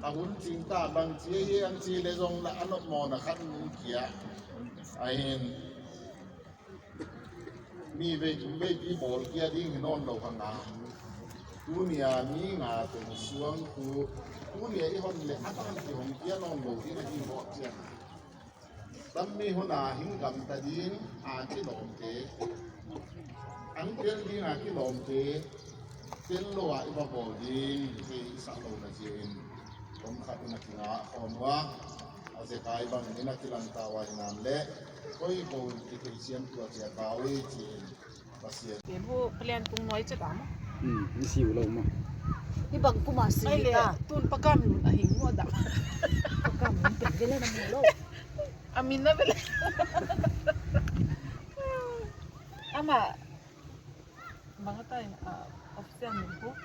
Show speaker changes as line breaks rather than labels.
a hun ching ta bang chi hi ang chi le jong la anok mo na khan kia ai hen mi ve pi bol kia ding non lo hanga tu nia mi nga tu suang tu nia i hon le akan ki hon kia non lo ti na hi ho chen tam mi hona hin gam ta din a chi lom te ang kel ding a ki lom te tel lo a i ba bol ding ki sa lo na jinผมขัดนักงาอมว่าอาเซกายบางนี่นักกีฬาตาวายนามเละก็อีกคนที่เคยเชียมตัวเจ้าบ่าวจีนภาษา
เปลี่ยนผู้เปลี่ยนกุ้งน้อยจะดำ
มีสิวลงมา
นี่บังกูมาสิ
ไม่เลยตุนประกันอะหิงหัวดำ
ประกันมันเป็นไปเลยนะหมู่โลก
อามินนะไปเลยอามาบางก็ได้ออฟเซียนหนึ่งพวก